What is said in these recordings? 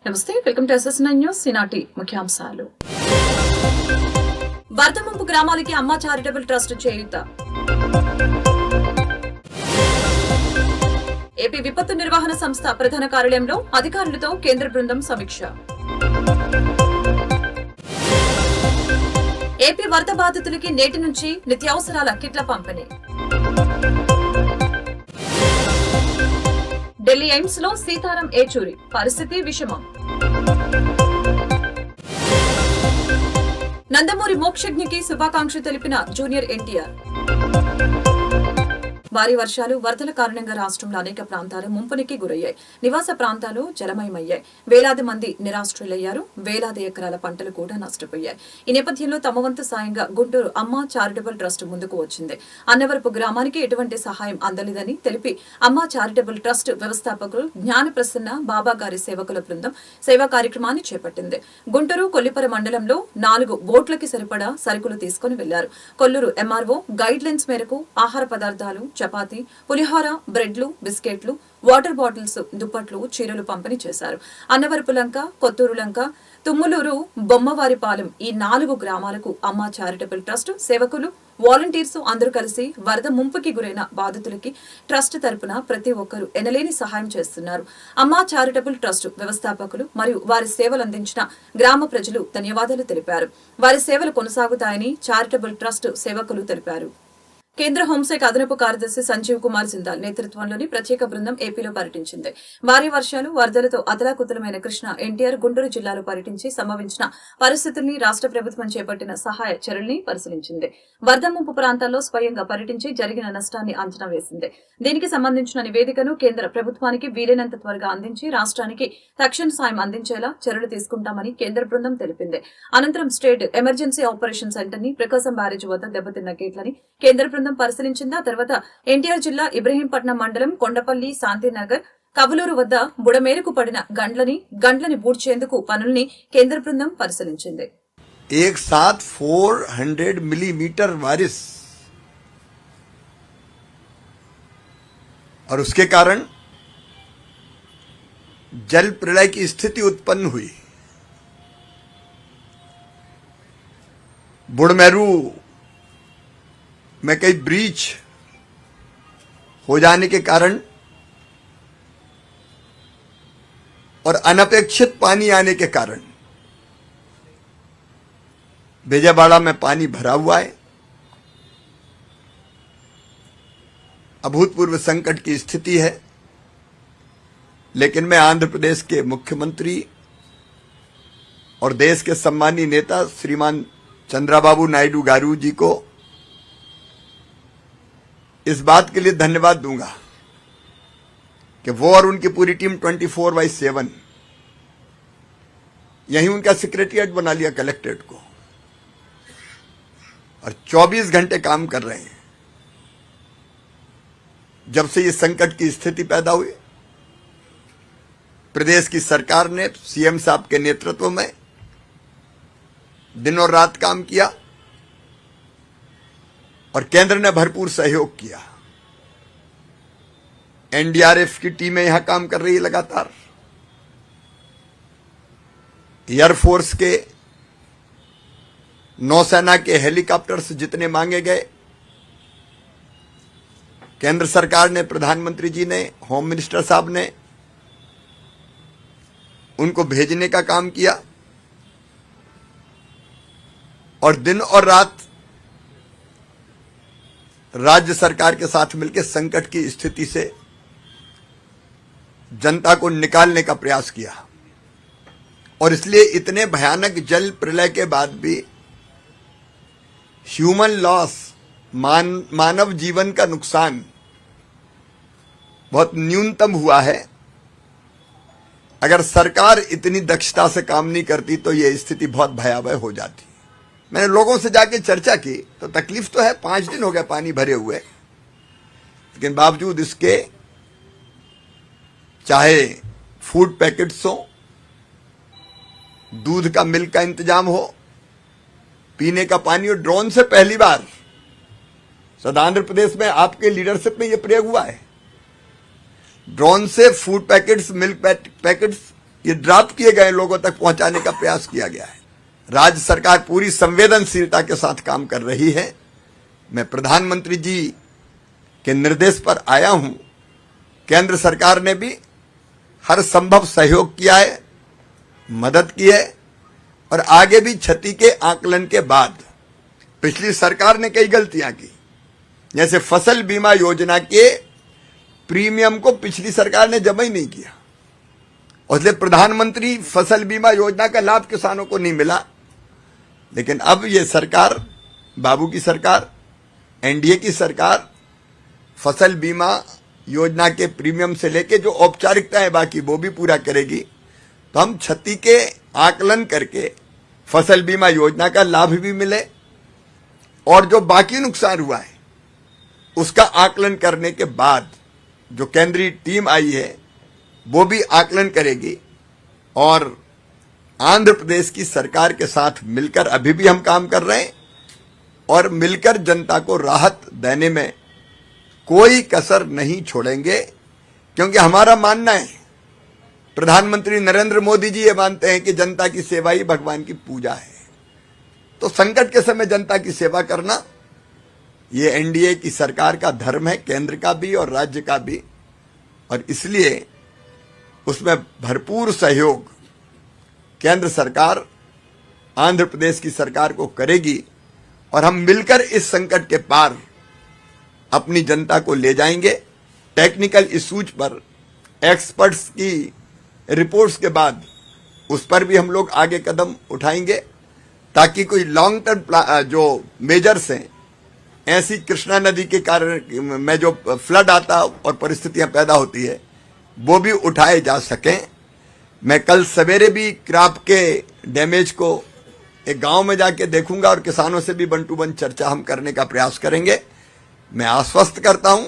నమస్తే, welcome to SSN news. ఈనాటి ముఖ్యాంశాలు. వరద ముంపు గ్రామాలకి అమ్మ చారిటబుల్ ట్రస్ట్ చేయూత. ఏపీ విపత్తు నిర్వహణ సంస్థ ప్రధాన కార్యాలయంలో అధికారులతో కేంద్ర బృందం సమీక్ష. ఏపీ వరద బాధితులకి నేటి నుంచి నిత్యావసరాల కిట్ల పంపిణీ. ఢిల్లీ ఎయిమ్స్ లో సీతారాం ఏచూరి పరిస్థితి విషమం. నందమూరి మోక్షజ్ఞకి శుభాకాంక్షలు తెలిపిన జూనియర్ ఎన్టీఆర్. భారీ వర్షాలు, వరదల కారణంగా రాష్ట్రంలో అనేక ప్రాంతాలు ముంపునికి గురయ్యాయి. నివాస ప్రాంతాలు జలమయమయ్యాయి. వేలాది మంది నిరాశ్రయులయ్యారు. వేలాది ఎకరాల పంటలు కూడా నష్టపోయాయి. ఈ నేపథ్యంలో తమ వంతు సాయంగా గుంటూరు అమ్మ చారిటబుల్ ట్రస్ట్ ముందుకు వచ్చింది. అన్నవరపు గ్రామానికి ఎటువంటి సహాయం అందలేదని తెలిపి అమ్మ చారిటబుల్ ట్రస్ట్ వ్యవస్థాపకులు జ్ఞానప్రసన్న బాబా గారి సేవకుల బృందం సేవా కార్యక్రమాన్ని చేపట్టింది. గుంటూరు కొల్లిపర మండలంలో 4 బోట్లకి సరిపడా సరుకులు తీసుకుని వెళ్లారు. కొల్లూరు ఎంఆర్ఓ గైడ్ లైన్స్ మేరకు ఆహార పదార్థాలు, చపాతీ, పులిహోర, బ్రెడ్లు, బిస్కెట్లు, వాటర్ బాటిల్స్, దుప్పట్లు, చీరలు పంపిణీ చేశారు. అన్నవరపు లంక, కొత్తూరు లంక, తుమ్ములూరు, బొమ్మవారిపాలెం ఈ 4 గ్రామాలకు అమ్మ చారిటబుల్ ట్రస్ట్ సేవకులు, వాలంటీర్స్ అందరూ కలిసి వరద ముంపుకి గురైన బాధితులకి ట్రస్ట్ తరపున ప్రతి ఒక్కరూ ఎనలేని సహాయం చేస్తున్నారు. అమ్మ చారిటబుల్ ట్రస్ట్ వ్యవస్థాపకులు మరియు వారి సేవలు అందించిన గ్రామ ప్రజలు ధన్యవాదాలు తెలిపారు. వారి సేవలు కొనసాగుతాయని చారిటబుల్ ట్రస్ట్ సేవకులు తెలిపారు. కేంద్ర హోంశాఖ అదనపు కార్యదర్శి సంజీవ్ కుమార్ జిందాల్ నేతృత్వంలోని ప్రత్యేక బృందం ఏపీలో పర్యటించింది. భారీ వర్షాలు, వరదలతో అతలాకుతలమైన కృష్ణా ఎన్టీఆర్ గుంటూరు జిల్లాలో పర్యటించి సంభవించిన పరిస్థితుల్ని రాష్ట్ర ప్రభుత్వం చేపట్టిన సహాయ చర్యల్ని పరిశీలించింది. వరద ముంపు ప్రాంతాల్లో స్వయంగా పర్యటించి జరిగిన నష్టాన్ని అంచనా వేసింది. దీనికి సంబంధించిన నివేదికను కేంద్ర ప్రభుత్వానికి వీలైనంత త్వరగా అందించి రాష్ట్రానికి తక్షణ సాయం అందించేలా చర్యలు తీసుకుంటామని కేంద్ర బృందం తెలిపింది. అనంతరం స్టేట్ ఎమర్జెన్సీ ఆపరేషన్ సెంటర్ ని ప్రకాశం బ్యారేజ్ వద్ద దెబ్బతిన్న గేట్లని కేంద్ర బృందం పరిశీలించింది. ఆ తర్వాత ఎన్టీఆర్ జిల్లా ఇబ్రహీంపట్నం మండలం కొండపల్లి, శాంతినగర్, కవులూరు వద్ద బుడమేరకు పడిన గండ్లని పూడ్చేందుకు పనుల్ని కేంద్ర బృందం పరిశీలించింది. एक साथ 400 मिलीमीटर बारिश और उसके कारण जल प्रलय की स्थिति उत्पन्न हुई. बुड़मेरू में कई ब्रीच हो जाने के कारण और अनपेक्षित पानी आने के कारण बेजाबाड़ा में पानी भरा हुआ है. अभूतपूर्व संकट की स्थिति है. लेकिन मैं आंध्र प्रदेश के मुख्यमंत्री और देश के सम्मानीय नेता श्रीमान चंद्राबाबू नायडू गारू जी को इस बात के लिए धन्यवाद दूंगा कि वो और उनकी पूरी टीम 24/7 यही उनका सेक्रेटरिएट बना लिया कलेक्ट्रेट को और 24 घंटे काम कर रहे हैं. जब से ये संकट की स्थिति पैदा हुई, प्रदेश की सरकार ने सीएम साहब के नेतृत्व में दिन और रात काम किया और केंद्र ने भरपूर सहयोग किया. एनडीआरएफ की टीमें यहां काम कर रही है लगातार. एयरफोर्स के, नौसेना के हेलीकॉप्टर्स जितने मांगे गए, केंद्र सरकार ने, प्रधानमंत्री जी ने, होम मिनिस्टर साहब ने उनको भेजने का काम किया और दिन और रात राज्य सरकार के साथ मिलकर संकट की स्थिति से जनता को निकालने का प्रयास किया. और इसलिए इतने भयानक जल प्रलय के बाद भी ह्यूमन लॉस, मानव जीवन का नुकसान बहुत न्यूनतम हुआ है. अगर सरकार इतनी दक्षता से काम नहीं करती तो यह स्थिति बहुत भयावह हो जाती. मैंने लोगों से जाके चर्चा की तो तकलीफ तो है, 5 दिन हो गए पानी भरे हुए, लेकिन बावजूद इसके चाहे फूड पैकेट्स हो, दूध का, मिल्क का इंतजाम हो, पीने का पानी हो. ड्रोन से पहली बार सद आंध्र प्रदेश में आपके लीडरशिप में यह प्रयोग हुआ है. ड्रोन से फूड पैकेट्स, मिल्क पैकेट्स ये ड्रॉप किए गए लोगों तक पहुंचाने का प्रयास किया गया है। राज्य सरकार पूरी संवेदनशीलता के साथ काम कर रही है। मैं प्रधानमंत्री जी के निर्देश पर आया हूं। केंद्र सरकार ने भी हर संभव सहयोग किया है, मदद की है और आगे भी क्षति के आकलन के बाद पिछली सरकार ने कई गलतियां की, जैसे फसल बीमा योजना के प्रीमियम को पिछली सरकार ने जमा ही नहीं किया, इसलिए प्रधानमंत्री फसल बीमा योजना का लाभ किसानों को नहीं मिला। लेकिन अब ये सरकार, बाबू की सरकार, एनडीए की सरकार, फसल बीमा योजना के प्रीमियम से लेके जो औपचारिकताएं बाकी वो भी पूरा करेगी। तो हम क्षति के आकलन करके फसल बीमा योजना का लाभ भी मिले और जो बाकी नुकसान हुआ है उसका आकलन करने के बाद जो केंद्रीय टीम आई है वो भी आकलन करेगी और आंध्र प्रदेश की सरकार के साथ मिलकर अभी भी हम काम कर रहे हैं और मिलकर जनता को राहत देने में कोई कसर नहीं छोड़ेंगे, क्योंकि हमारा मानना है, प्रधानमंत्री नरेंद्र मोदी जी ये मानते हैं कि जनता की सेवा ही भगवान की पूजा है। तो संकट के समय जनता की सेवा करना ये एनडीए की सरकार का धर्म है, केंद्र का भी और राज्य का भी, और इसलिए उसमें भरपूर सहयोग केंद्र सरकार आंध्र प्रदेश की सरकार को करेगी और हम मिलकर इस संकट के पार अपनी जनता को ले जाएंगे। टेक्निकल इश्यूज पर एक्सपर्ट्स की रिपोर्ट्स के बाद उस पर भी हम लोग आगे कदम उठाएंगे ताकि कोई लॉन्ग टर्म जो मेजर्स हैं, ऐसी कृष्णा नदी के कारण में जो फ्लड आता और परिस्थितियां पैदा होती है वो भी उठाए जा सकें। मैं कल सवेरे भी क्रॉप के डैमेज को एक गांव में जाके देखूंगा और किसानों से भी वन टू वन चर्चा हम करने का प्रयास करेंगे। मैं आश्वस्त करता हूं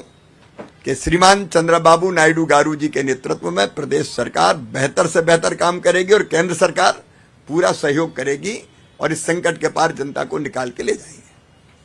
कि श्रीमान चंद्रबाबू नायडू गारू जी के नेतृत्व में प्रदेश सरकार बेहतर से बेहतर काम करेगी और केंद्र सरकार पूरा सहयोग करेगी और इस संकट के पार जनता को निकाल के ले जाएंगे।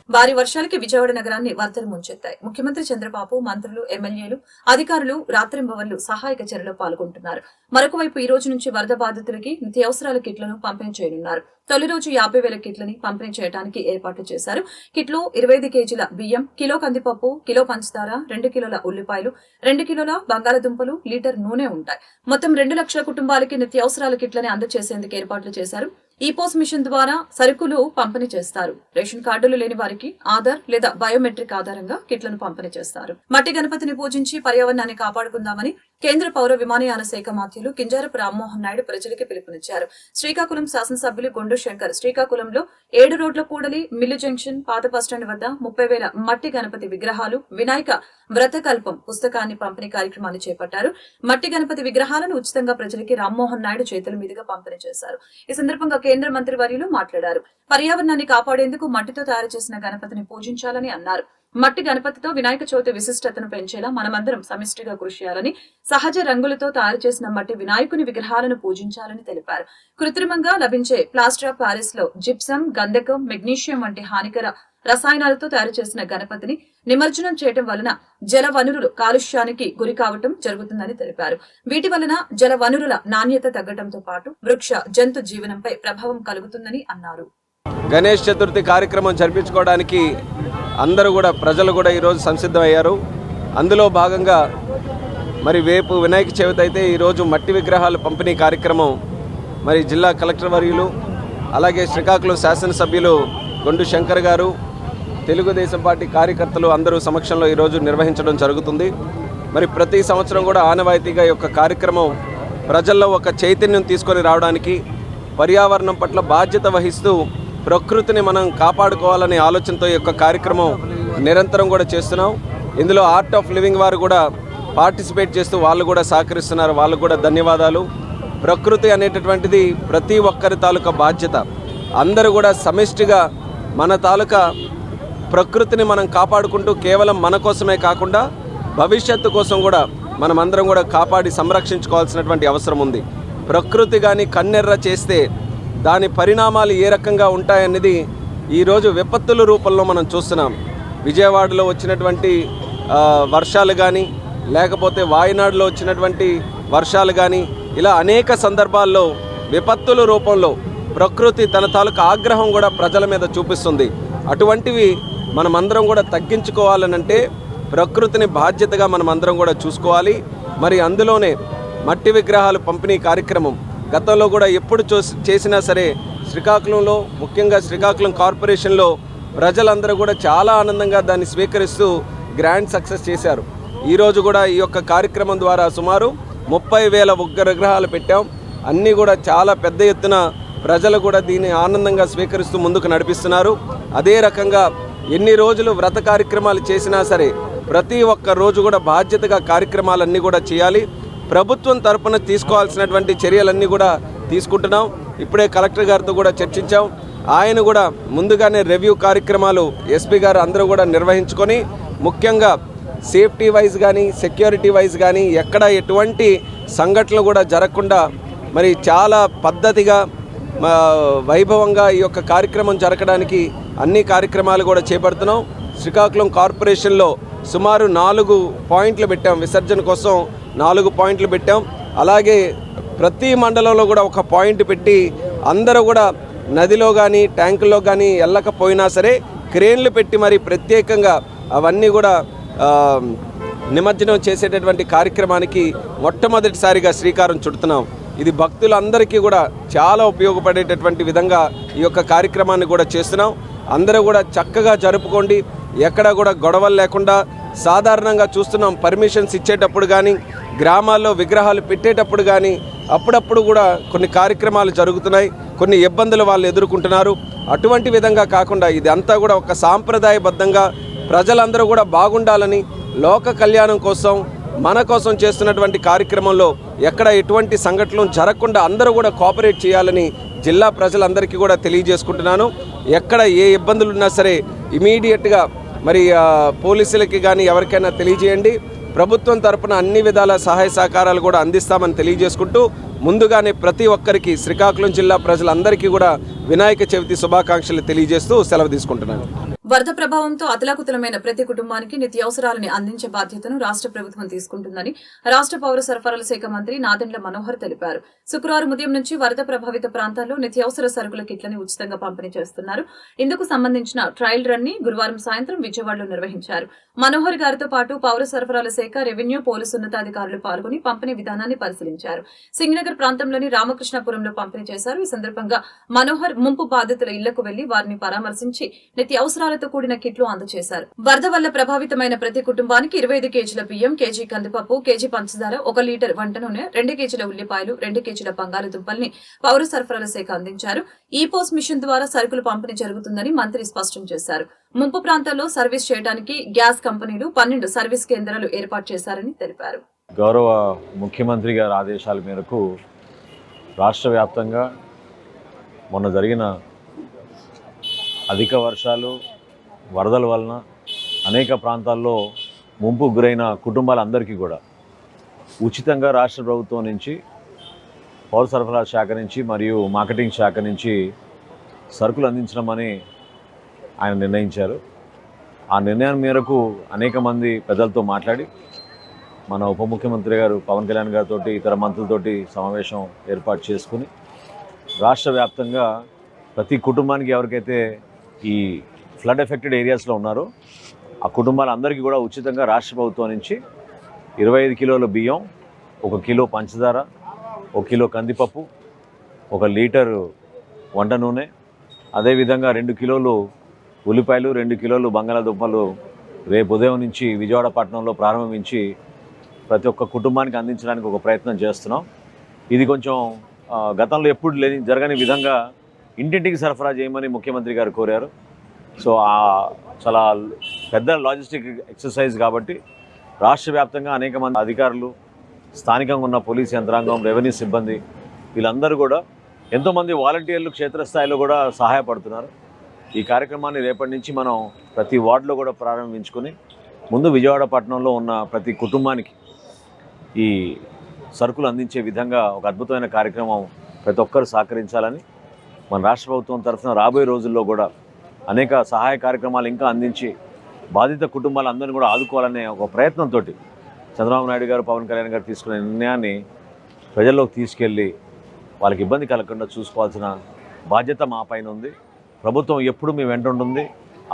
భారీ వర్షాలకి విజయవాడ నగరాన్ని వరదలు ముంచెత్తాయి. ముఖ్యమంత్రి చంద్రబాబు, మంత్రులు, ఎమ్మెల్యేలు, అధికారులు రాత్రింబవళ్లు సహాయక చర్యలో పాల్గొంటున్నారు. మరొక వైపు ఈ రోజు నుంచి వరద బాధితులకి నిత్యావసరాల కిట్లను పంపిణీ చేయనున్నారు. తొలి రోజు 50,000 కిట్లని పంపిణీ చేయడానికి ఏర్పాట్లు చేశారు. కిట్లో 25 కేజీల బియ్యం, కిలో కందిపప్పు, కిలో పంచదార, 2 కిలోల ఉల్లిపాయలు, 2 కిలోల బంగాళదుంపలు, లీటర్ నూనె ఉంటాయి. మొత్తం 2 లక్షల కుటుంబాలకి నిత్యావసరాల కిట్లని అందజేసేందుకు ఏర్పాట్లు చేశారు. ఈ పోస్ట్ మిషన్ ద్వారా సరుకులు పంపిణీ చేస్తారు. రేషన్ కార్డులు లేని వారికి ఆధార్ లేదా బయోమెట్రిక్ ఆధారంగా కిట్లను పంపిణీ చేస్తారు. మట్టి గణపతిని పూజించి పర్యావరణాన్ని కాపాడుకుందామని కేంద్ర పౌర విమానయాన శాఖ మంత్రులు కింజారపు రామ్మోహన్ నాయుడు ప్రజలకి పిలుపునిచ్చారు. శ్రీకాకుళం శాసనసభ్యులు గొండు శంకర్ శ్రీకాకుళంలో 7 రోడ్ల కూడలి, మిల్లు జంక్షన్, పాత బస్టాండ్ వద్ద 30,000 మట్టి గణపతి విగ్రహాలు, వినాయక వ్రతకల్పం పుస్తకాన్ని పంపిణీ కార్యక్రమాన్ని చేపట్టారు. మట్టి గణపతి విగ్రహాలను ఉచితంగా ప్రజలకి రామ్మోహన్ నాయుడు చేతుల మీదుగా పంపిణీ చేశారు. ఈ సందర్భంగా కేంద్ర మంత్రి వర్యులు మాట్లాడారు. పర్యావరణాన్ని కాపాడేందుకు మట్టితో తయారు చేసిన గణపతిని పూజించాలని అన్నారు. మట్టి గణపతితో వినాయక చవితి విశిష్టతను పెంచేలా మనమందరం సమిష్టిగా కృషి చేయాలని, సహజ రంగులతో తయారు చేసిన మట్టి వినాయకుని విగ్రహాలను పూజించాలని తెలిపారు. కృత్రిమంగా లభించే ప్లాస్టర్ ఆఫ్ ప్యారిస్ లో జిప్సం, గంధకం, మెగ్నీషియం వంటి హానికర రసాయనాలతో తయారు చేసిన గణపతిని నిమజ్జనం చేయడం వలన జల వనరులు కాలుష్యానికి గురి కావటం జరుగుతుందని తెలిపారు. వీటి వలన జల వనరుల నాణ్యత తగ్గడంతో పాటు వృక్ష జంతు జీవనంపై ప్రభావం కలుగుతుందని అన్నారు. గణేష్ చతుర్థి కార్యక్రమం జరిపించుకోవడానికి అందరూ కూడా ప్రజలు కూడా ఈరోజు సంసిద్ధమయ్యారు. అందులో భాగంగా మరి రేపు వినాయక చవితి అయితే ఈరోజు మట్టి విగ్రహాల పంపిణీ కార్యక్రమం మరి జిల్లా కలెక్టర్ వర్యులు, అలాగే శ్రీకాకుళం శాసనసభ్యులు గొండు శంకర్ గారు, తెలుగుదేశం పార్టీ కార్యకర్తలు అందరూ సమక్షంలో ఈరోజు నిర్వహించడం జరుగుతుంది. మరి ప్రతి సంవత్సరం కూడా ఆనవాయితీగా ఈ యొక్క కార్యక్రమం ప్రజల్లో ఒక చైతన్యం తీసుకొని రావడానికి, పర్యావరణం పట్ల బాధ్యత వహిస్తూ ప్రకృతిని మనం కాపాడుకోవాలనే ఆలోచనతో ఈ యొక్క కార్యక్రమం నిరంతరం కూడా చేస్తున్నాం. ఇందులో ఆర్ట్ ఆఫ్ లివింగ్ వారు కూడా పార్టిసిపేట్ చేస్తూ వాళ్ళు కూడా సహకరిస్తున్నారు. వాళ్ళకు కూడా ధన్యవాదాలు. ప్రకృతి అనేటటువంటిది ప్రతి ఒక్కరి తాలూకా బాధ్యత. అందరూ కూడా సమిష్టిగా మన తాలూకా ప్రకృతిని మనం కాపాడుకుంటూ కేవలం మన కోసమే కాకుండా భవిష్యత్తు కోసం కూడా మనమందరం కూడా కాపాడి సంరక్షించుకోవాల్సినటువంటి అవసరం ఉంది. ప్రకృతి కానీ కన్నెర్ర చేస్తే దాని పరిణామాలు ఏ రకంగా ఉంటాయనేది ఈరోజు విపత్తుల రూపంలో మనం చూస్తున్నాం. విజయవాడలో వచ్చినటువంటి వర్షాలు కానీ, లేకపోతే వాయనాడులో వచ్చినటువంటి వర్షాలు కానీ, ఇలా అనేక సందర్భాల్లో విపత్తుల రూపంలో ప్రకృతి తన తాలూకు ఆగ్రహం కూడా ప్రజల మీద చూపిస్తుంది. అటువంటివి మనమందరం కూడా తగ్గించుకోవాలనంటే ప్రకృతిని బాధ్యతగా మనమందరం కూడా చూసుకోవాలి. మరి అందులోనే మట్టి విగ్రహాలు పంపిణీ కార్యక్రమం గతంలో కూడా ఎప్పుడు చేసినా సరే శ్రీకాకుళంలో, ముఖ్యంగా శ్రీకాకుళం కార్పొరేషన్లో ప్రజలందరూ కూడా చాలా ఆనందంగా దాన్ని స్వీకరిస్తూ గ్రాండ్ సక్సెస్ చేశారు. ఈరోజు కూడా ఈ యొక్క కార్యక్రమం ద్వారా సుమారు 30,000 విగ్రహాలు పెట్టాం. అన్నీ కూడా చాలా పెద్ద ఎత్తున ప్రజలు కూడా దీన్ని ఆనందంగా స్వీకరిస్తూ ముందుకు నడిపిస్తున్నారు. అదే రకంగా ఎన్ని రోజులు వ్రత కార్యక్రమాలు చేసినా సరే ప్రతి ఒక్క రోజు కూడా బాధ్యతగా కార్యక్రమాలన్నీ కూడా చేయాలి. ప్రభుత్వం తరపున తీసుకోవాల్సినటువంటి చర్యలన్నీ కూడా తీసుకుంటున్నాం. ఇప్పుడే కలెక్టర్ గారితో కూడా చర్చించాం. ఆయన కూడా ముందుగానే రివ్యూ కార్యక్రమాలు ఎస్పీ గారు అందరూ కూడా నిర్వహించుకొని ముఖ్యంగా సేఫ్టీ వైజ్ కానీ సెక్యూరిటీ వైజ్ కానీ ఎక్కడ ఎటువంటి సంఘటనలు కూడా జరగకుండా మరి చాలా పద్ధతిగా వైభవంగా ఈ యొక్క కార్యక్రమం జరగడానికి అన్ని కార్యక్రమాలు కూడా చేపడుతున్నాం. శ్రీకాకుళం కార్పొరేషన్లో సుమారు 4 పాయింట్లు పెట్టాం. విసర్జన కోసం 4 పాయింట్లు పెట్టాం. అలాగే ప్రతి మండలంలో కూడా ఒక పాయింట్ పెట్టి అందరూ కూడా నదిలో కానీ ట్యాంకుల్లో కానీ వెళ్ళకపోయినా సరే క్రేన్లు పెట్టి మరి ప్రత్యేకంగా అవన్నీ కూడా నిమజ్జనం చేసేటటువంటి కార్యక్రమానికి మొట్టమొదటిసారిగా శ్రీకారం చుడుతున్నాం. ఇది భక్తులందరికీ కూడా చాలా ఉపయోగపడేటటువంటి విధంగా ఈ యొక్క కార్యక్రమాన్ని కూడా చేస్తున్నాం. అందరూ కూడా చక్కగా జరుపుకోండి. ఎక్కడ కూడా గొడవలు లేకుండా సాధారణంగా చూస్తున్నాం. పర్మిషన్స్ ఇచ్చేటప్పుడు కానీ గ్రామాల్లో విగ్రహాలు పెట్టేటప్పుడు కానీ అప్పుడప్పుడు కూడా కొన్ని కార్యక్రమాలు జరుగుతున్నాయి, కొన్ని ఇబ్బందులు వాళ్ళు ఎదుర్కొంటున్నారు. అటువంటి విధంగా కాకుండా ఇది అంతా కూడా ఒక సాంప్రదాయబద్ధంగా ప్రజలందరూ కూడా బాగుండాలని, లోక కళ్యాణం కోసం మన కోసం చేస్తున్నటువంటి కార్యక్రమంలో ఎక్కడ ఎటువంటి సంఘటనలు జరగకుండా అందరూ కూడా కోఆపరేట్ చేయాలని జిల్లా ప్రజలందరికీ కూడా తెలియజేసుకుంటున్నాను. ఎక్కడ ఏ ఇబ్బందులు ఉన్నా సరే ఇమీడియట్గా మరి పోలీసులకి కానీ ఎవరికైనా తెలియజేయండి. ప్రభుత్వం తరపున అన్ని విధాల సహాయ సహకారాలు కూడా అందిస్తామని తెలియజేసుకుంటూ ముందుగానే ప్రతి ఒక్కరికి శ్రీకాకుళం జిల్లా ప్రజలందరికీ కూడా వినాయక చవితి శుభాకాంక్షలు తెలియజేస్తూ సెలవు తీసుకుంటున్నాను. వరద ప్రభావంతో అతలాకుతలమైన ప్రతి కుటుంబానికి నిత్యావసరాలని అందించే బాధ్యతను రాష్ట్ర ప్రభుత్వం తీసుకుంటుందని రాష్ట్ర పౌర సరఫరాల శాఖ మంత్రి నాదెండ్ల మనోహర్ తెలిపారు. శుక్రవారం ఉదయం నుంచి వరద ప్రభావిత ప్రాంతాల్లో నిత్యావసర సరుకుల కిట్లని ఉచితంగా పంపిణీ చేస్తున్నారు. ఇందుకు సంబంధించిన ట్రయల్ రన్ ని గురువారం సాయంత్రం విజయవాడలో నిర్వహించారు. మనోహర్ గారితో పాటు పౌర సరఫరాల శాఖ, రెవెన్యూ, పోలీసు ఉన్నతాధికారులు పాల్గొని పంపిణీ విధానాన్ని పరిశీలించారు. సింగనగర్ ప్రాంతంలోని రామకృష్ణాపురంలో పంపిణీ చేశారు. ఈ సందర్భంగా మనోహర్ ముంపు బాధితుల ఇళ్లకు వెళ్లి వారిని పరామర్శించి నిత్యావసరాలతో కూడిన కిట్లు అందజేశారు. వరద వల్ల ప్రభావితమైన ప్రతి కుటుంబానికి 25 కేజీల బియ్యం, కేజీ కందిపప్పు, కేజీ పంచదార, 1 లీటర్ వంట నూనె, 2 కేజీల ఉల్లిపాయలు, 2 కేజీల బంగాళదుంపల్ని పౌర సరఫరాల శాఖ అందించారు. ఈ పోస్ట్ మిషన్ ద్వారా సరుకులు పంపిణీ జరుగుతుందని మంత్రి స్పష్టం చేశారు. ముంపు ప్రాంతాల్లో సర్వీస్ చేయడానికి గ్యాస్ కంపెనీలు 12 సర్వీస్ కేంద్రాలు ఏర్పాటు చేశారని తెలిపారు. గౌరవ ముఖ్యమంత్రి గారి ఆదేశాల మేరకు రాష్ట్ర వ్యాప్తంగా మొన్న జరిగిన అధిక వర్షాలు, వరదల వలన అనేక ప్రాంతాల్లో ముంపు గురైన కుటుంబాలందరికీ కూడా ఉచితంగా రాష్ట్ర ప్రభుత్వం నుంచి, పౌర సరఫరా శాఖ నుంచి మరియు మార్కెటింగ్ శాఖ నుంచి సరుకులు అందించడమని ఆయన నిర్ణయించారు. ఆ నిర్ణయం మేరకు అనేక మంది పెద్దలతో మాట్లాడి మన ఉప ముఖ్యమంత్రి గారు పవన్ కళ్యాణ్ గారితో, ఇతర మంత్రులతోటి సమావేశం ఏర్పాటు చేసుకుని రాష్ట్ర వ్యాప్తంగా ప్రతి కుటుంబానికి ఎవరికైతే ఈ ఫ్లడ్ ఎఫెక్టెడ్ ఏరియాస్లో ఉన్నారో ఆ కుటుంబాలందరికీ కూడా ఉచితంగా రాష్ట్ర ప్రభుత్వం నుంచి 25 కిలోల బియ్యం, 1 కిలో పంచదార, 1 కిలో కందిపప్పు, 1 లీటరు వంట నూనె, అదేవిధంగా 2 కిలోలు ఉల్లిపాయలు, 2 కిలోలు బంగాళాదుంపలు రేపు ఉదయం నుంచి విజయవాడ పట్టణంలో ప్రారంభించి ప్రతి ఒక్క కుటుంబానికి అందించడానికి ఒక ప్రయత్నం చేస్తున్నాం. ఇది కొంచెం గతంలో ఎప్పుడు జరగని విధంగా ఇంటింటికి సరఫరా చేయమని ముఖ్యమంత్రి గారు కోరారు. సో చాలా పెద్ద లాజిస్టిక్ ఎక్సర్సైజ్ కాబట్టి రాష్ట్ర వ్యాప్తంగా అనేక మంది అధికారులు, స్థానికంగా ఉన్న పోలీస్ యంత్రాంగం, రెవెన్యూ సిబ్బంది వీళ్ళందరూ కూడా ఎంతోమంది వాలంటీర్లు క్షేత్రస్థాయిలో కూడా సహాయపడుతున్నారు. ఈ కార్యక్రమాన్ని రేపటి నుంచి మనం ప్రతి వార్డులో కూడా ప్రారంభించుకొని ముందు విజయవాడ పట్టణంలో ఉన్న ప్రతి కుటుంబానికి ఈ సరుకులు అందించే విధంగా ఒక అద్భుతమైన కార్యక్రమం ప్రతి ఒక్కరు సహకరించాలని మన రాష్ట్ర ప్రభుత్వం తరఫున రాబోయే రోజుల్లో కూడా అనేక సహాయ కార్యక్రమాలు ఇంకా అందించి బాధిత కుటుంబాలందరినీ కూడా ఆదుకోవాలనే ఒక ప్రయత్నంతో చంద్రబాబు నాయుడు గారు, పవన్ కళ్యాణ్ గారు తీసుకునే నిర్ణయాన్ని ప్రజల్లోకి తీసుకెళ్ళి వాళ్ళకి ఇబ్బంది కలగకుండా చూసుకోవాల్సిన బాధ్యత మా పైన ఉంది. ప్రభుత్వం ఎప్పుడు మీ వెంట ఉంటుంది.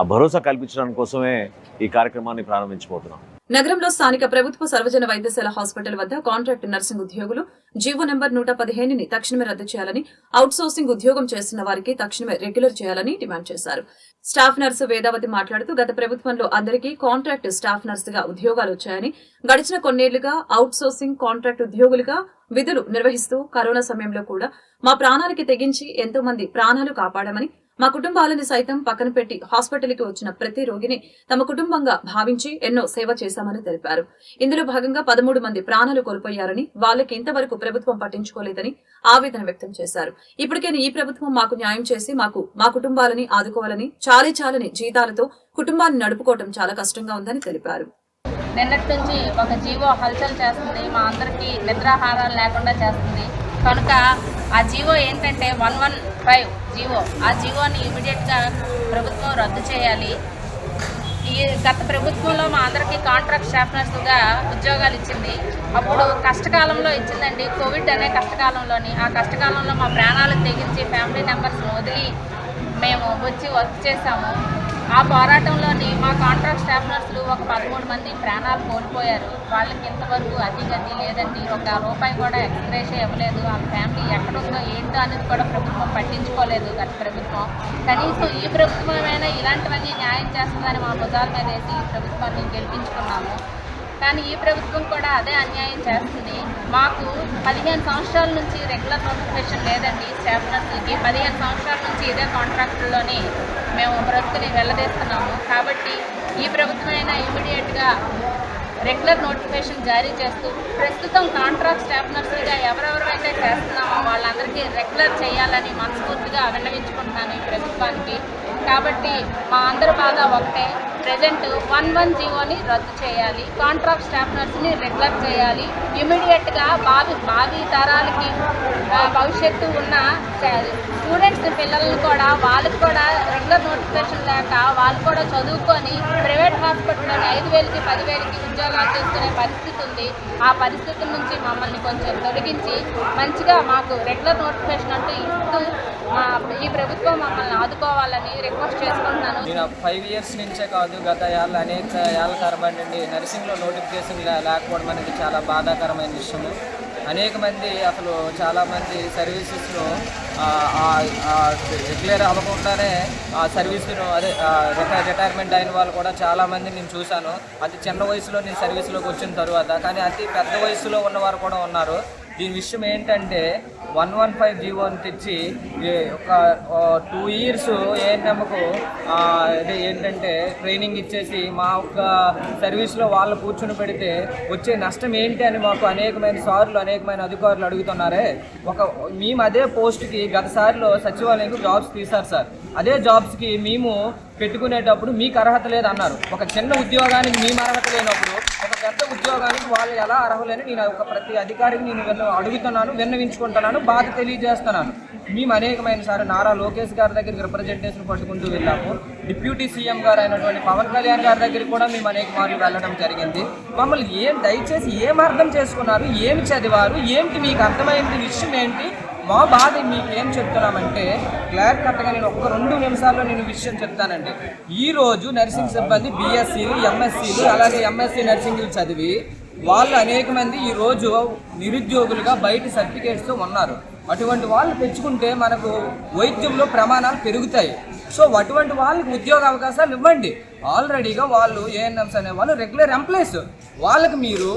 ఆ భరోసా కల్పించడానికి కోసమే ఈ కార్యక్రమాన్ని ప్రారంభించబోతున్నాం. నగరంలో స్థానిక ప్రభుత్వ సర్వజన వైద్యశాల హాస్పిటల్ వద్ద కాంట్రాక్ట్ నర్సింగ్ ఉద్యోగులు జీవో నెంబర్ 115ని తక్షణమే రద్దు చేయాలని, అవుట్ సోర్సింగ్ ఉద్యోగం చేస్తున్న వారికి తక్షణమే రెగ్యులర్ చేయాలని డిమాండ్ చేశారు. స్టాఫ్ నర్సు వేదావతి మాట్లాడుతూ గత ప్రభుత్వంలో అందరికీ కాంట్రాక్ట్ స్టాఫ్ నర్సుగా ఉద్యోగాలు వచ్చాయని, గడిచిన కొన్నేళ్లుగా అవుట్ సోర్సింగ్ కాంట్రాక్ట్ ఉద్యోగులుగా విధులు నిర్వహిస్తూ కరోనా సమయంలో కూడా మా ప్రాణాలకి తెగించి ఎంతో మంది ప్రాణాలు కాపాడామని, మా కుటుంబాలని సైతం పక్కన పెట్టి హాస్పిటల్కి వచ్చిన ప్రతి రోగిని తమ కుటుంబంగా భావించి ఎన్నో సేవ చేశామని తెలిపారు. ఇందులో భాగంగా 13 మంది ప్రాణాలు కోల్పోయారని, వాళ్ళకి ఇంతవరకు ప్రభుత్వం పట్టించుకోలేదని ఆవేదన వ్యక్తం చేశారు. ఇప్పటికైనా ఈ ప్రభుత్వం మాకు న్యాయం చేసి మా కుటుంబాలని ఆదుకోవాలని, చాలని జీతాలతో కుటుంబాన్ని నడుపుకోవడం చాలా కష్టంగా ఉందని తెలిపారు. నిన్నటి నుంచి ఒక జీవో హల్చల్ చేస్తుంది, మా అందరికీ నిద్రాహారాలు లేకుండా చేస్తుంది. కనుక ఆ జీవో ఏంటంటే 115 జీవో, ఆ జీవోని ఇమీడియట్గా ప్రభుత్వం రద్దు చేయాలి. ఈ గత ప్రభుత్వంలో మా అందరికీ కాంట్రాక్ట్ స్టాఫ్ నర్సుగా ఉద్యోగాలు ఇచ్చింది. అప్పుడు కష్టకాలంలో ఇచ్చిందండి, కోవిడ్ అనే కష్టకాలంలోని. ఆ కష్టకాలంలో మా ప్రాణాలు తెగించి ఫ్యామిలీ మెంబర్స్ని వదిలి మేము వచ్చి వర్క్ చేశాము. ఆ పోరాటంలోని మా కాంట్రాక్ట్ స్టాఫ్ నర్సులు ఒక 13 మంది ప్రాణాలు కోల్పోయారు. వాళ్ళకి ఇంతవరకు అధిగతి లేదండి, ఒక రూపాయి కూడా ఎక్స్గ్రేషియా ఇవ్వలేదు. వాళ్ళ ఫ్యామిలీ ఎక్కడుందో ఏంటో అనేది కూడా ప్రభుత్వం పట్టించుకోలేదు. గత ప్రభుత్వం కనీసం ఈ ప్రభుత్వమైనా ఇలాంటివన్నీ న్యాయం చేస్తుందని మా భుజాల మీద వేసి ఈ ప్రభుత్వాన్ని గెలిపించుకున్నాము. కానీ ఈ ప్రభుత్వం కూడా అదే అన్యాయం చేస్తుంది. మాకు 15 సంవత్సరాల నుంచి రెగ్యులర్ నోటిఫికేషన్ లేదండి స్టాఫ్ నర్సులకి. 15 సంవత్సరాల నుంచి ఇదే కాంట్రాక్టుల్లోనే మేము బ్రతుకుని వెళ్ళదీస్తున్నాము. కాబట్టి ఈ ప్రభుత్వమైనా ఇమీడియట్గా రెగ్యులర్ నోటిఫికేషన్ జారీ చేస్తూ ప్రస్తుతం కాంట్రాక్ట్ స్టాఫ్ నర్సులుగా ఎవరెవరైతే చేస్తున్నామో వాళ్ళందరికీ రెగ్యులర్ చేయాలని మనస్ఫూర్తిగా విన్నవించుకుంటున్నాను ఈ ప్రభుత్వానికి. కాబట్టి మా అందరి బాధ ఒకటే, ప్రజెంట్ 11 జీవోని రద్దు చేయాలి, కాంట్రాక్ట్ స్టాఫ్ నర్సుని రెగ్యులర్ చేయాలి. ఇమీడియట్గా భావి తరాలకి భవిష్యత్తు ఉన్న స్టూడెంట్స్ పిల్లలను కూడా వాళ్ళకి కూడా రెగ్యులర్ నోటిఫికేషన్ లేక వాళ్ళు కూడా చదువుకొని ప్రైవేట్ హాస్పిటల్లోని 5,000కి 10,000కి ఉద్యోగాలు చేసుకునే పరిస్థితి ఉంది. ఆ పరిస్థితి నుంచి మమ్మల్ని కొంచెం తొలగించి మంచిగా మాకు రెగ్యులర్ నోటిఫికేషన్ అంటూ ఇస్తూ ఈ ప్రభుత్వం మమ్మల్ని ఆదుకోవాలని రిక్వెస్ట్ చేసుకుంటున్నాను. నేను 5 ఇయర్స్ నుంచే కాదు, గత అనేక ఏళ్ళ తరబడి నుండి నర్సింగ్లో నోటిఫికేషన్ లేకపోవడం అనేది చాలా బాధాకరమైన విషయము. అనేక మంది అసలు చాలామంది సర్వీసెస్లో రెగ్యులర్ అవ్వకుండానే ఆ సర్వీస్ను రిటైర్మెంట్ అయిన వాళ్ళు కూడా చాలామంది నేను చూశాను. అతి చిన్న వయసులో నేను సర్వీస్లోకి వచ్చిన తర్వాత, కానీ అతి పెద్ద వయసులో ఉన్నవారు కూడా ఉన్నారు. దీని విషయం ఏంటంటే 115 జీవోని తెచ్చి ఒక 2 ఇయర్స్ ఏఎన్ఎంకు ఏంటంటే ట్రైనింగ్ ఇచ్చేసి మా ఒక్క సర్వీస్లో వాళ్ళు కూర్చుని పెడితే వచ్చే నష్టం ఏంటి అని మాకు అనేకమైన అధికారులు అడుగుతున్నారే. మేము అదే పోస్ట్కి గతసారిలో సచివాలయంకు జాబ్స్ తీశారు సార్. అదే జాబ్స్కి మేము పెట్టుకునేటప్పుడు మీకు అర్హత లేదన్నారు. ఒక చిన్న ఉద్యోగానికి మేము అర్హత లేనప్పుడు ఒక పెద్ద ఉద్యోగానికి వాళ్ళు ఎలా అర్హులని నేను ప్రతి అధికారికి నేను అడుగుతున్నాను, విన్నవించుకుంటున్నాను, బాధ తెలియజేస్తున్నాను. మేము అనేకమైన సార్ నారా లోకేష్ గారి దగ్గరికి రిప్రజెంటేషన్ పట్టుకుంటూ వెళ్ళాము. డిప్యూటీ సీఎం గారు అయినటువంటి పవన్ కళ్యాణ్ గారి దగ్గరికి కూడా మేము అనేక మార్లు వెళ్ళడం జరిగింది. మమ్మల్ని దయచేసి ఏం అర్థం చేసుకున్నారు, ఏమి చదివారు, ఏంటి మీకు అర్థమైంది విషయం ఏంటి, మా బాధ మీకు ఏం చెప్తున్నామంటే క్లియర్ కట్గా నేను 1-2 నిమిషాల్లో నేను విషయం చెప్తానండి. ఈరోజు నర్సింగ్ సిబ్బంది బీఎస్సీలు, ఎంఎస్సీలు, అలాగే ఎంఎస్సీ నర్సింగ్లు చదివి వాళ్ళు అనేక మంది ఈరోజు నిరుద్యోగులుగా బయట సర్టిఫికేట్స్తో ఉన్నారు. అటువంటి వాళ్ళు తెచ్చుకుంటే మనకు వైద్యంలో ప్రమాణాలు పెరుగుతాయి. సో అటువంటి వాళ్ళకి ఉద్యోగ అవకాశాలు ఇవ్వండి. ఆల్రెడీగా వాళ్ళు ఏఎన్ఎంస్ అనే వాళ్ళు రెగ్యులర్ ఎంప్లాయీస్, వాళ్ళకి మీరు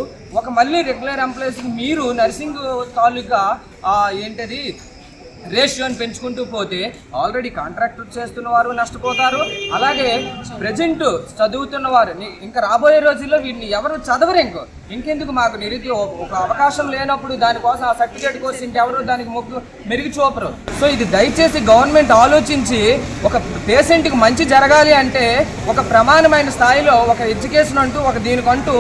మళ్ళీ రెగ్యులర్ ఎంప్లాయీస్కి మీరు నర్సింగ్ తాలూకా ఏంటది రేషియోని పెంచుకుంటూ పోతే ఆల్రెడీ కాంట్రాక్ట్ చేస్తున్న వారు నష్టపోతారు. అలాగే ప్రజెంట్ చదువుతున్న వారు ఇంకా రాబోయే రోజుల్లో వీటిని ఎవరు చదవరు. ఇంకెందుకు మాకు ఒక అవకాశం లేనప్పుడు దానికోసం ఆ సర్టిఫికేట్ కోసం ఇంకెవరు దానికి మెరుగు చూపరు. సో ఇది దయచేసి గవర్నమెంట్ ఆలోచించి ఒక పేషెంట్కి మంచి జరగాలి అంటే ఒక ప్రమాణమైన స్థాయిలో ఒక ఎడ్యుకేషన్ అంటూ దీనికంటూ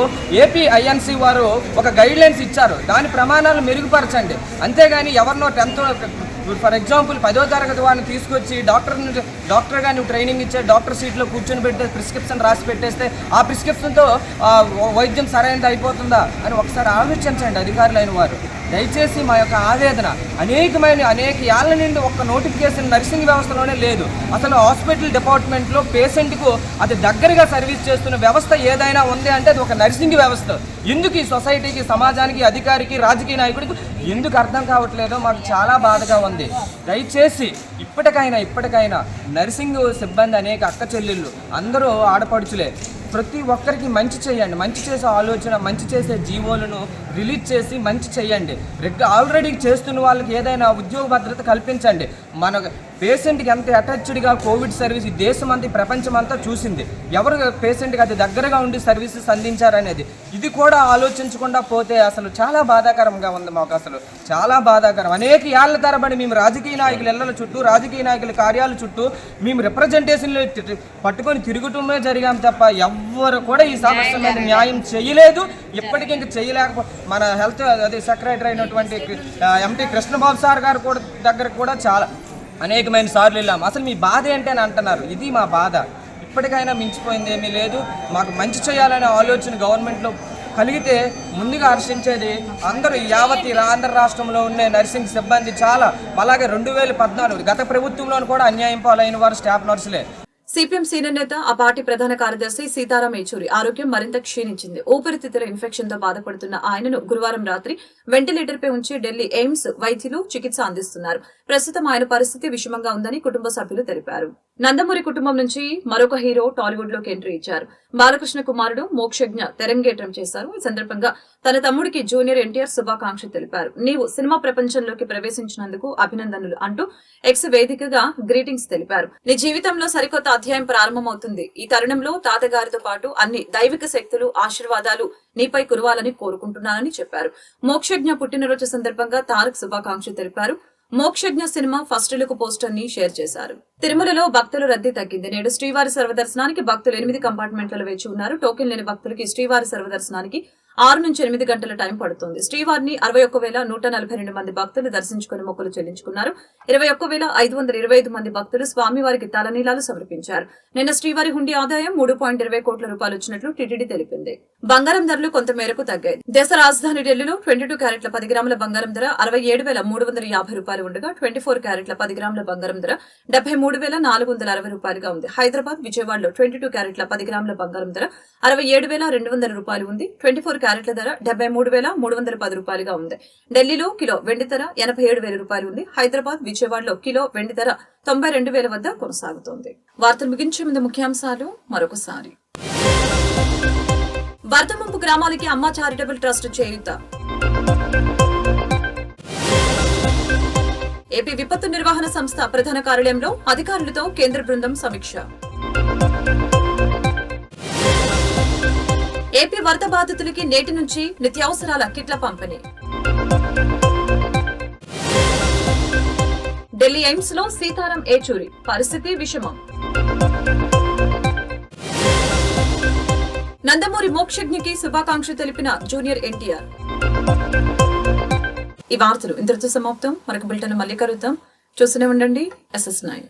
ఏపీ ఐఎన్సీ వారు ఒక గైడ్ లైన్స్ ఇచ్చారు. దాని ప్రమాణాలు మెరుగుపరచండి. అంతేగాని ఎవరినో 10th ఫర్ ఎగ్జాంపుల్ 10వ తరగతి వాడిని తీసుకొచ్చి డాక్టర్గా నువ్వు ట్రైనింగ్ ఇచ్చే డాక్టర్ సీట్లో కూర్చొని పెడితే ప్రిస్క్రిప్షన్ రాసి పెట్టేస్తే ఆ ప్రిస్క్రిప్షన్తో వైద్యం సరైనది అయిపోతుందా అని ఒకసారి ఆలోచించండి అధికారులైన వారు. దయచేసి మా యొక్క ఆవేదన అనేక ఏళ్ల నుండి ఒక్క నోటిఫికేషన్ నర్సింగ్ వ్యవస్థలోనే లేదు. అసలు హాస్పిటల్ డిపార్ట్మెంట్లో పేషెంట్కు అది దగ్గరగా సర్వీస్ చేస్తున్న వ్యవస్థ ఏదైనా ఉంది అంటే అది ఒక నర్సింగ్ వ్యవస్థ. ఎందుకు ఈ సొసైటీకి, సమాజానికి, అధికారికి, రాజకీయ నాయకుడికి ఎందుకు అర్థం కావట్లేదో మాకు చాలా బాధగా ఉంది. దయచేసి ఇప్పటికైనా నర్సింగ్ సిబ్బంది అనేక అక్క చెల్లెళ్ళు అందరూ ఆడపడుచులే, ప్రతి ఒక్కరికి మంచి చేయండి. మంచి చేసే ఆలోచన, మంచి చేసే జీవోలను రిలీజ్ చేసి మంచి చేయండి. ఆల్రెడీ చేస్తున్న వాళ్ళకి ఏదైనా ఉద్యోగ భద్రత కల్పించండి. మన పేషెంట్కి ఎంత అటాచ్డ్గా కోవిడ్ సర్వీస్ ఈ దేశమంతా, ప్రపంచమంతా చూసింది. ఎవరు పేషెంట్కి అది దగ్గరగా ఉండి సర్వీసెస్ అందించారనేది. ఇది కూడా ఆలోచించకుండా పోతే అసలు చాలా బాధాకరంగా ఉంది మాకు. అసలు చాలా బాధాకరం. అనేక ఏళ్ల తరబడి మేము రాజకీయ నాయకుల ఇళ్ల చుట్టూ, రాజకీయ నాయకుల కార్యాల చుట్టూ మేము రిప్రజెంటేషన్లు పట్టుకొని తిరుగుతూనే జరిగాం తప్ప ఎవ్వరు కూడా ఈ సమస్య మీద న్యాయం చేయలేదు. ఇప్పటికీ ఇంకా చేయలేకపో మన హెల్త్ సెక్రటరీ అయినటువంటి ఎంపీ కృష్ణబాబు సార్ గారు కూడా దగ్గర కూడా చాలా అనేకమైన సార్లు వెళ్ళాము. అసలు మీ బాధ ఏంటి అని అంటున్నారు. ఇది మా బాధ. ఇప్పటికైనా మించిపోయింది ఏమీ లేదు. మాకు మంచి చేయాలనే ఆలోచన గవర్నమెంట్లో కలిగితే ముందుగా హర్షించేది అందరూ యావత్ ఆంధ్ర రాష్ట్రంలో ఉండే నర్సింగ్ సిబ్బంది చాలా. అలాగే 2014 గత ప్రభుత్వంలో కూడా అన్యాయం పాలైన వారు స్టాఫ్ నర్సులే. సిపిఎం సీనియర్ నేత, ఆ పార్టీ ప్రధాన కార్యదర్శి సీతారాం ఏచూరి ఆరోగ్యం మరింత క్షీణించింది. ఊపిరితిత్తుల ఇన్ఫెక్షన్ తో బాధపడుతున్న ఆయనను గురువారం రాత్రి వెంటిలేటర్ పై ఉంచి ఢిల్లీ ఎయిమ్స్ వైద్యులు చికిత్స అందిస్తున్నారు. ప్రస్తుతం ఆయన పరిస్థితి విషమంగా ఉందని కుటుంబ సభ్యులు తెలిపారు. నందమూరి కుటుంబం నుంచి మరొక హీరో టాలీవుడ్ లోకి ఎంట్రీ ఇచ్చారు. బాలకృష్ణ కుమారుడు మోక్షజ్ఞ తెరంగేట్రం చేశారు. ఈ సందర్భంగా తన తమ్ముడికి జూనియర్ ఎన్టీఆర్ శుభాకాంక్షలు తెలిపారు. నీవు సినిమా ప్రపంచంలోకి ప్రవేశించినందుకు అభినందనలు అంటూ ఎక్స్ వేదికగా గ్రీటింగ్స్ తెలిపారు. నీ జీవితంలో సరికొత్త అధ్యాయం ప్రారంభమవుతుంది. ఈ తరుణంలో తాతగారితో పాటు అన్ని దైవిక శక్తులు, ఆశీర్వాదాలు నీపై కురవాలని కోరుకుంటున్నానని చెప్పారు. మోక్షజ్ఞ పుట్టినరోజు సందర్భంగా తారక్ శుభాకాంక్షలు తెలిపారు. Mokshagna cinema first look poster ని షేర్ చేశారు. తిరుమలలో భక్తుల రద్దీ తగ్గింది. నేడు శ్రీవారి సర్వదర్శనానికి భక్తులు 8 కంపార్ట్మెంట్లలో వేచి ఉన్నారు. టోకెన్ లేని భక్తులకి శ్రీవారి సర్వదర్శనానికి 6 నుంచి 8 గంటల టైం పడుతుంది. శ్రీవారిని 61,142 మంది భక్తులు దర్శించుకుని మొక్కులు చెల్లించుకున్నారు. 21,525 మంది భక్తులు స్వామివారికి తలనీలాలు సమర్పించారు. నిన్న శ్రీవారి హుండీ ఆదాయం 3.20 కోట్ల రూపాయలు వచ్చినట్లు టీటీడీ తెలిపింది. బంగారం ధరలు కొంత మేరకు తగ్గాయి. దేశ రాజధాని ఢిల్లీలో 22 క్యారెట్ల 10 గ్రాముల బంగారం ధర 67,350 రూపాయలు ఉండగా 24 క్యారెట్ల 10 గ్రాముల బంగారం ధర 73,460 రూపాయలుగా ఉంది. హైదరాబాద్, విజయవాడలో 22 క్యారెట్ల 10 గ్రాముల బంగారం ధర 67,200 రూపాయలు ఉంది. 24 క్యారెట్ల ధర 73,310 రూపాయలుగా ఉంది. ఢిల్లీలో కిలో వెండి ధర 87,000 రూపాయలు ఉంది. హైదరాబాద్, విజయవాడలో కిలో వెండి ధర 92,000 వద్ద కొనసాగుతోంది. వార్తలు ముగించే ముందు ముఖ్యాంశాలు మరొకసారి. వరద ముంపు గ్రామాలకి అమ్మ చారిటబుల్ ట్రస్ట్ చేయూత. ఏపీ విపత్తు నిర్వహణ సంస్థ ప్రధాన కార్యాలయంలో అధికారులతో కేంద్ర బృందం సమీక్ష. ఏపీ వరద బాధితులకి నేటి నుంచి నిత్యావసరాల కిట్ల పంపిణీ. ఢిల్లీ ఎయిమ్స్ లో సీతారాం ఏచూరి పరిస్థితి విషమం. నందమూరి మోక్షజ్ఞకి శుభాకాంక్షలు తెలిపిన జూనియర్ ఎన్టీఆర్. ఈ వార్తలు ఇంతటితో సమాప్తం. మరొక బులెటిన్ మళ్ళీ కలుద్దాం. చూస్తూనే ఉండండి SS9.